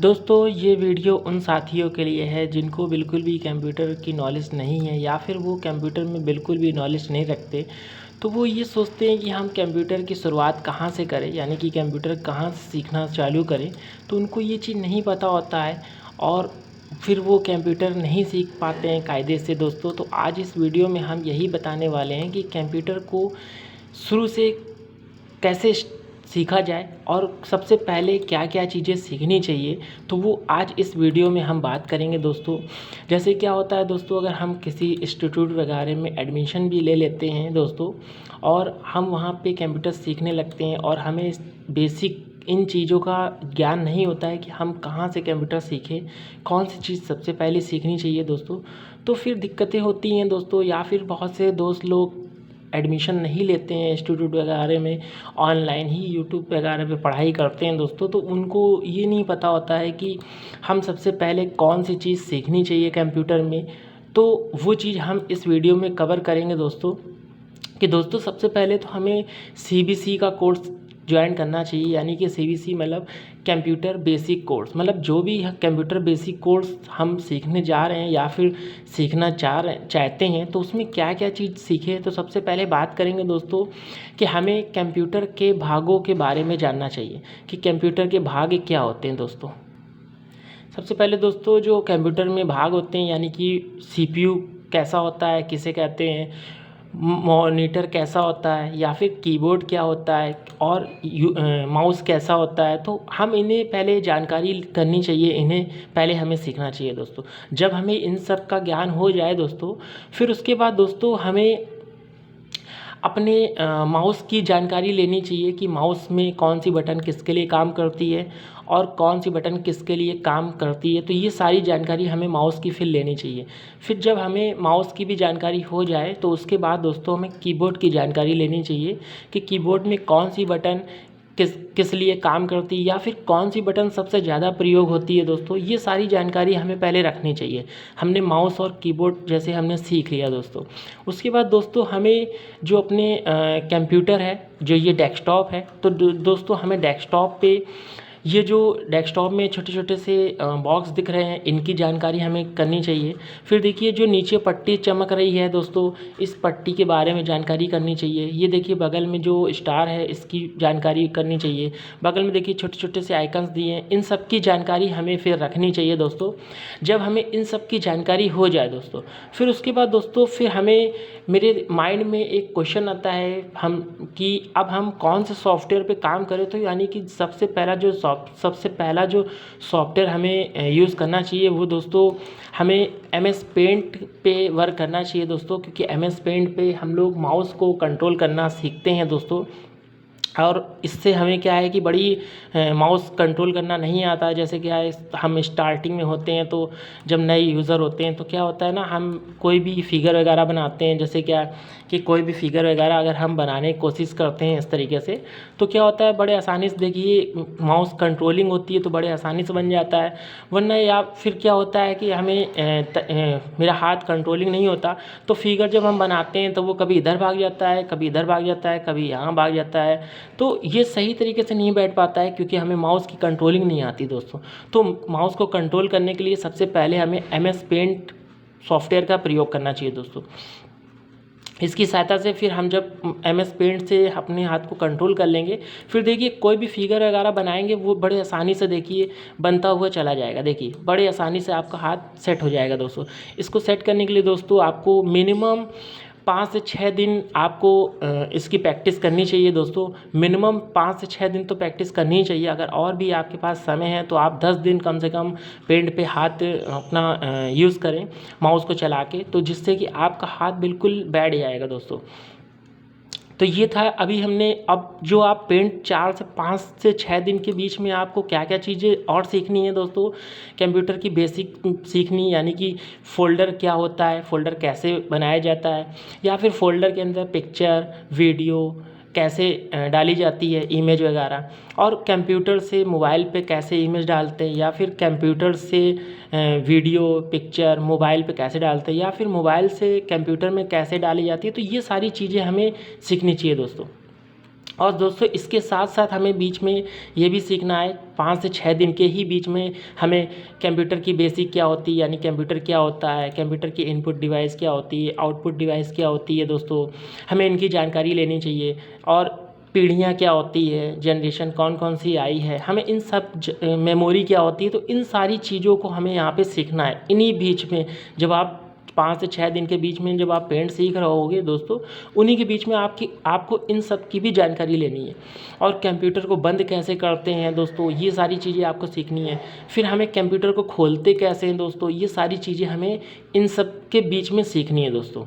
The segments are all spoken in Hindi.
दोस्तों ये वीडियो उन साथियों के लिए है जिनको बिल्कुल भी कंप्यूटर की नॉलेज नहीं है या फिर वो कंप्यूटर में बिल्कुल भी नॉलेज नहीं रखते। तो वो ये सोचते हैं कि हम कंप्यूटर की शुरुआत कहाँ से करें, यानी कि कंप्यूटर कहाँ से सीखना चालू करें। तो उनको ये चीज़ नहीं पता होता है और फिर वो कंप्यूटर नहीं सीख पाते हैं कायदे से। दोस्तों तो आज इस वीडियो में हम यही बताने वाले हैं कि कंप्यूटर को शुरू से कैसे सीखा जाए और सबसे पहले क्या क्या चीज़ें सीखनी चाहिए, तो वो आज इस वीडियो में हम बात करेंगे। दोस्तों जैसे क्या होता है दोस्तों, अगर हम किसी इंस्टीट्यूट वगैरह में एडमिशन भी ले लेते हैं दोस्तों और हम वहाँ पे कंप्यूटर सीखने लगते हैं और हमें बेसिक इन चीज़ों का ज्ञान नहीं होता है कि हम कहाँ से कंप्यूटर सीखें, कौन सी चीज़ सबसे पहले सीखनी चाहिए दोस्तों। तो फिर दिक्कतें होती हैं दोस्तों, या फिर बहुत से दोस्त लोग एडमिशन नहीं लेते हैं इंस्टीट्यूट वगैरह में, ऑनलाइन ही यूट्यूब वगैरह पे पढ़ाई करते हैं दोस्तों। तो उनको ये नहीं पता होता है कि हम सबसे पहले कौन सी चीज़ सीखनी चाहिए कंप्यूटर में। तो वो चीज़ हम इस वीडियो में कवर करेंगे दोस्तों, कि दोस्तों सबसे पहले तो हमें सीबीसी का कोर्स ज्वाइन करना चाहिए, यानी कि सीबीसी मतलब कंप्यूटर बेसिक कोर्स। मतलब जो भी कंप्यूटर बेसिक कोर्स हम सीखने जा रहे हैं या फिर सीखना चाहते हैं, तो उसमें क्या क्या चीज़ सीखें। तो सबसे पहले बात करेंगे दोस्तों कि हमें कंप्यूटर के भागों के बारे में जानना चाहिए कि कंप्यूटर के भाग क्या होते हैं दोस्तों। सबसे पहले दोस्तों जो कंप्यूटर में भाग होते हैं, यानी कि सीपीयू कैसा होता है, किसे कहते हैं, मॉनिटर कैसा होता है, या फिर कीबोर्ड क्या होता है, और माउस कैसा होता है। तो हम इन्हें पहले जानकारी करनी चाहिए, इन्हें पहले हमें सीखना चाहिए दोस्तों। जब हमें इन सब का ज्ञान हो जाए दोस्तों, फिर उसके बाद दोस्तों हमें अपने माउस की जानकारी लेनी चाहिए कि माउस में कौन सी बटन किसके लिए काम करती है और कौन सी बटन किसके लिए काम करती है। तो ये सारी जानकारी हमें माउस की फिर लेनी चाहिए। फिर जब हमें माउस की भी जानकारी हो जाए, तो उसके बाद दोस्तों हमें कीबोर्ड की जानकारी लेनी चाहिए कि कीबोर्ड में कौन सी बटन किस किस लिए काम करती है, या फिर कौन सी बटन सबसे ज़्यादा प्रयोग होती है दोस्तों। ये सारी जानकारी हमें पहले रखनी चाहिए। हमने माउस और कीबोर्ड जैसे हमने सीख लिया दोस्तों, उसके बाद दोस्तों हमें जो अपने कंप्यूटर है, जो ये डेस्कटॉप है, तो दोस्तों हमें डेस्कटॉप पे ये जो डेस्कटॉप में छोटे छोटे से बॉक्स दिख रहे हैं, इनकी जानकारी हमें करनी चाहिए। फिर देखिए जो नीचे पट्टी चमक रही है दोस्तों, इस पट्टी के बारे में जानकारी करनी चाहिए। ये देखिए बगल में जो स्टार है, इसकी जानकारी करनी चाहिए। बगल में देखिए छोटे छोटे से आइकन्स दिए हैं, इन सब की जानकारी हमें फिर रखनी चाहिए दोस्तों। जब हमें इन सब की जानकारी हो जाए दोस्तों, फिर उसके बाद दोस्तों फिर हमें, मेरे माइंड में एक क्वेश्चन आता है हम कि अब हम कौन से सॉफ्टवेयर पे काम करें। तो यानी कि सबसे पहला जो सॉफ्टवेयर हमें यूज़ करना चाहिए, वो दोस्तों हमें एमएस पेंट पे वर्क करना चाहिए दोस्तों, क्योंकि एमएस पेंट पे हम लोग माउस को कंट्रोल करना सीखते हैं दोस्तों। और इससे हमें क्या है कि बड़ी माउस कंट्रोल करना नहीं आता है। जैसे क्या है, हम स्टार्टिंग में होते हैं, तो जब नए यूज़र होते हैं तो क्या होता है ना, हम कोई भी फिगर वगैरह बनाते हैं, जैसे क्या कि कोई भी फिगर वगैरह अगर हम बनाने की कोशिश करते हैं इस तरीके से, तो क्या होता है बड़े आसानी से, देखिए माउस कंट्रोलिंग होती है तो बड़े आसानी से बन जाता है। वरना या फिर क्या होता है कि हमें मेरा हाथ कंट्रोलिंग नहीं होता, तो फिगर जब हम बनाते हैं तो वो कभी इधर भाग जाता है, कभी इधर भाग जाता है, कभी यहाँ भाग जाता है। तो ये सही तरीके से नहीं बैठ पाता है, क्योंकि हमें माउस की कंट्रोलिंग नहीं आती दोस्तों। तो माउस को कंट्रोल करने के लिए सबसे पहले हमें एमएस पेंट सॉफ्टवेयर का प्रयोग करना चाहिए दोस्तों। इसकी सहायता से फिर हम जब एमएस पेंट से अपने हाथ को कंट्रोल कर लेंगे, फिर देखिए कोई भी फिगर वगैरह बनाएंगे, वो बड़े आसानी से देखिए बनता हुआ चला जाएगा। देखिए बड़े आसानी से आपका हाथ सेट हो जाएगा दोस्तों। इसको सेट करने के लिए दोस्तों आपको मिनिमम 5 से 6 दिन आपको इसकी प्रैक्टिस करनी चाहिए दोस्तों। मिनिमम 5 से 6 दिन तो प्रैक्टिस करनी ही चाहिए। अगर और भी आपके पास समय है तो आप 10 दिन कम से कम पेंट पे हाथ अपना यूज़ करें माउस को चला के, तो जिससे कि आपका हाथ बिल्कुल बैठ जाएगा दोस्तों। तो ये था अभी हमने। अब जो आप पेंट 4 से 5 से 6 दिन के बीच में आपको क्या क्या चीज़ें और सीखनी है दोस्तों, कंप्यूटर की बेसिक सीखनी, यानी कि फ़ोल्डर क्या होता है, फ़ोल्डर कैसे बनाया जाता है, या फिर फ़ोल्डर के अंदर पिक्चर वीडियो कैसे डाली जाती है, इमेज वगैरह, और कंप्यूटर से मोबाइल पे कैसे इमेज डालते हैं, या फिर कंप्यूटर से वीडियो पिक्चर मोबाइल पे कैसे डालते हैं, या फिर मोबाइल से कंप्यूटर में कैसे डाली जाती है। तो ये सारी चीज़ें हमें सीखनी चाहिए दोस्तों। और दोस्तों इसके साथ साथ हमें बीच में ये भी सीखना है, 5 से 6 दिन के ही बीच में हमें कंप्यूटर की बेसिक क्या होती है, यानी कंप्यूटर क्या होता है, कंप्यूटर की इनपुट डिवाइस क्या होती है, आउटपुट डिवाइस क्या होती है दोस्तों, हमें इनकी जानकारी लेनी चाहिए। और पीढ़ियाँ क्या होती है, जनरेशन कौन कौन सी आई है, हमें इन सब मेमोरी क्या होती है, तो इन सारी चीज़ों को हमें यहाँ पे सीखना है। इन्हीं बीच में जब आप 5 से 6 दिन के बीच में जब आप पेंट सीख रहे होगे दोस्तों, उन्हीं के बीच में आपको इन सब की भी जानकारी लेनी है। और कंप्यूटर को बंद कैसे करते हैं दोस्तों, ये सारी चीज़ें आपको सीखनी है। फिर हमें कंप्यूटर को खोलते कैसे हैं दोस्तों, ये सारी चीज़ें हमें इन सब के बीच में सीखनी है दोस्तों।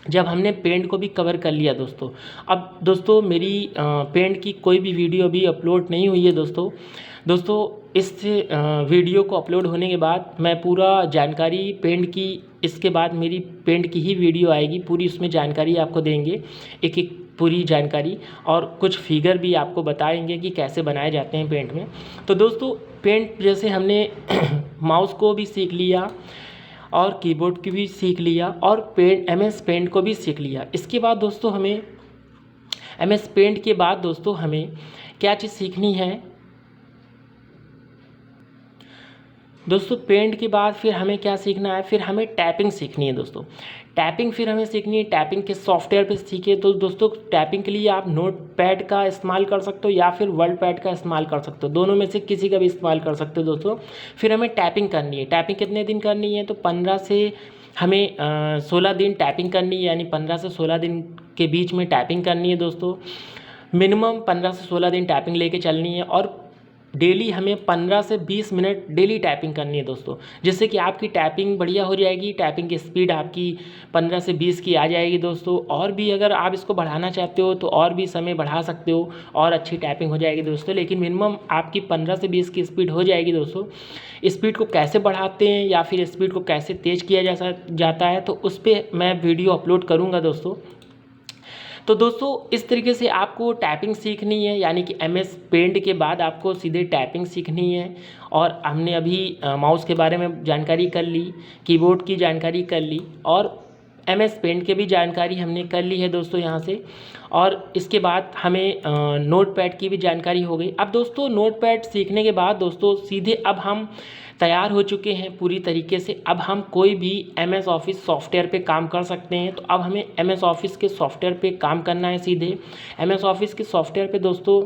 जब हमने पेंट को भी कवर कर लिया दोस्तों, अब दोस्तों मेरी पेंट की कोई भी वीडियो अभी अपलोड नहीं हुई है दोस्तों। इस वीडियो को अपलोड होने के बाद मैं पूरा जानकारी पेंट की, इसके बाद मेरी पेंट की ही वीडियो आएगी, पूरी उसमें जानकारी आपको देंगे, एक एक पूरी जानकारी, और कुछ फिगर भी आपको बताएंगे कि कैसे बनाए जाते हैं पेंट में। तो दोस्तों पेंट जैसे हमने माउस को भी सीख लिया और कीबोर्ड की भी सीख लिया और MS पेंट को भी सीख लिया। इसके बाद दोस्तों हमें MS पेंट के बाद दोस्तों हमें क्या चीज़ सीखनी है दोस्तों, पेंट के बाद फिर हमें क्या सीखना है, फिर हमें टैपिंग सीखनी है दोस्तों। टैपिंग फिर हमें सीखनी है, टैपिंग के सॉफ्टवेयर पे सीखे। तो दोस्तों टैपिंग के लिए आप नोटपैड का इस्तेमाल कर सकते हो या फिर वर्डपैड का इस्तेमाल कर सकते हो, दोनों में से किसी का भी इस्तेमाल कर सकते हो दोस्तों। फिर हमें टैपिंग करनी है। टैपिंग कितने दिन करनी है, तो 15 से हमें 16 दिन टैपिंग करनी है, यानी 15 से 16 दिन के बीच में टैपिंग करनी है दोस्तों। मिनिमम 15 से 16 दिन टैपिंग लेके चलनी है और डेली हमें 15 से 20 मिनट डेली टैपिंग करनी है दोस्तों, जिससे कि आपकी टैपिंग बढ़िया हो जाएगी, टैपिंग की स्पीड आपकी 15 से 20 की आ जाएगी दोस्तों। और भी अगर आप इसको बढ़ाना चाहते हो तो और भी समय बढ़ा सकते हो और अच्छी टैपिंग हो जाएगी दोस्तों, लेकिन मिनिमम आपकी 15 से 20 की स्पीड हो जाएगी दोस्तों। स्पीड को कैसे बढ़ाते हैं या फिर स्पीड को कैसे तेज़ किया जाता है, तो उस पर मैं वीडियो अपलोड करूँगा दोस्तों। तो दोस्तों इस तरीके से आपको टैपिंग सीखनी है, यानी कि MS पेंट के बाद आपको सीधे टैपिंग सीखनी है। और हमने अभी माउस के बारे में जानकारी कर ली, कीबोर्ड की जानकारी कर ली और MS पेंट की भी जानकारी हमने कर ली है दोस्तों यहाँ से। और इसके बाद हमें नोटपैड की भी जानकारी हो गई। अब दोस्तों नोटपैड सीखने के बाद दोस्तों सीधे अब हम तैयार हो चुके हैं पूरी तरीके से। अब हम कोई भी MS ऑफिस सॉफ्टवेयर पे काम कर सकते हैं। तो अब हमें MS ऑफिस के सॉफ्टवेयर पे काम करना है सीधे। MS ऑफिस के सॉफ्टवेयर पे दोस्तों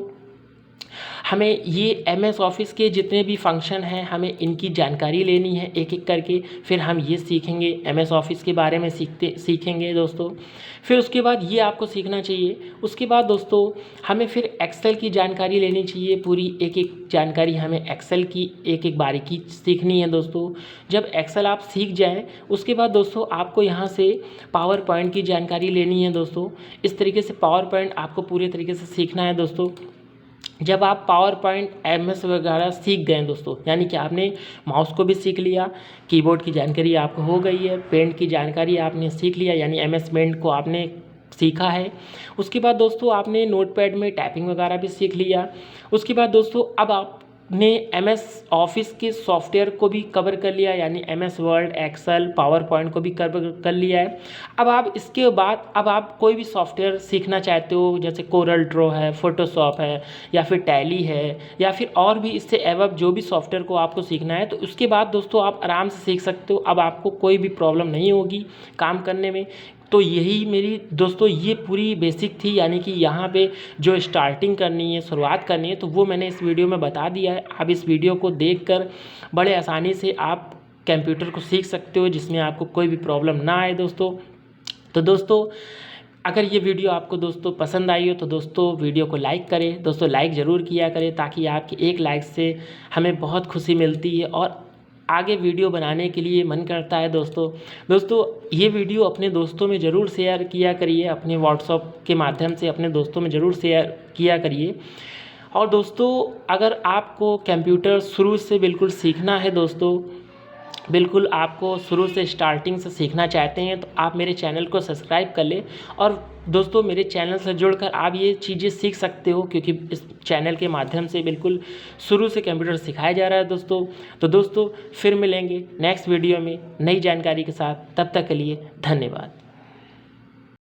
हमें ये MS ऑफिस के जितने भी फंक्शन हैं हमें इनकी जानकारी लेनी है एक एक करके। फिर हम ये सीखेंगे, MS ऑफिस के बारे में सीखेंगे दोस्तों। फिर उसके बाद ये आपको सीखना चाहिए। उसके बाद दोस्तों हमें फिर एक्सेल की जानकारी लेनी चाहिए, पूरी एक एक जानकारी हमें एक्सेल की एक एक बारीकी सीखनी है दोस्तों। जब एक्सेल आप सीख जाएं उसके बाद दोस्तों आपको यहाँ से पावर पॉइंट की जानकारी लेनी है दोस्तों। इस तरीके से पावर पॉइंट आपको पूरे तरीके से सीखना है दोस्तों। जब आप पावर पॉइंट MS वगैरह सीख गए दोस्तों, यानी कि आपने माउस को भी सीख लिया, कीबोर्ड की जानकारी आपको हो गई है, पेंट की जानकारी आपने सीख लिया, यानी MS पेंट को आपने सीखा है। उसके बाद दोस्तों आपने नोटपैड में टैपिंग वगैरह भी सीख लिया। उसके बाद दोस्तों अब आपने MS ऑफिस के सॉफ्टवेयर को भी कवर कर लिया, यानी MS word, excel, PowerPoint को भी कवर कर लिया है। अब आप इसके बाद अब आप कोई भी सॉफ्टवेयर सीखना चाहते हो, जैसे कोरल ड्रॉ है, फोटोशॉप है या फिर टैली है या फिर और भी इससे एवब जो भी सॉफ्टवेयर को आपको सीखना है, तो उसके बाद दोस्तों आप आराम से सीख सकते हो। अब आपको कोई भी प्रॉब्लम नहीं होगी काम करने में। तो यही मेरी दोस्तों ये पूरी बेसिक थी, यानी कि यहाँ पे जो स्टार्टिंग करनी है, शुरुआत करनी है, तो वो मैंने इस वीडियो में बता दिया है। आप इस वीडियो को देखकर बड़े आसानी से आप कंप्यूटर को सीख सकते हो, जिसमें आपको कोई भी प्रॉब्लम ना आए दोस्तों। तो दोस्तों अगर ये वीडियो आपको दोस्तों पसंद आई हो तो दोस्तों वीडियो को लाइक करें दोस्तों, लाइक ज़रूर किया करें, ताकि आपकी एक लाइक से हमें बहुत खुशी मिलती है और आगे वीडियो बनाने के लिए मन करता है दोस्तों ये वीडियो अपने दोस्तों में ज़रूर शेयर किया करिए, अपने व्हाट्सएप के माध्यम से अपने दोस्तों में ज़रूर शेयर किया करिए। और दोस्तों अगर आपको कंप्यूटर शुरू से बिल्कुल सीखना है दोस्तों, बिल्कुल आपको शुरू से स्टार्टिंग से सीखना चाहते हैं, तो आप मेरे चैनल को सब्सक्राइब कर लें। और दोस्तों मेरे चैनल से जुड़कर आप ये चीज़ें सीख सकते हो, क्योंकि इस चैनल के माध्यम से बिल्कुल शुरू से कंप्यूटर सिखाया जा रहा है दोस्तों। तो दोस्तों फिर मिलेंगे नेक्स्ट वीडियो में नई जानकारी के साथ, तब तक के लिए धन्यवाद।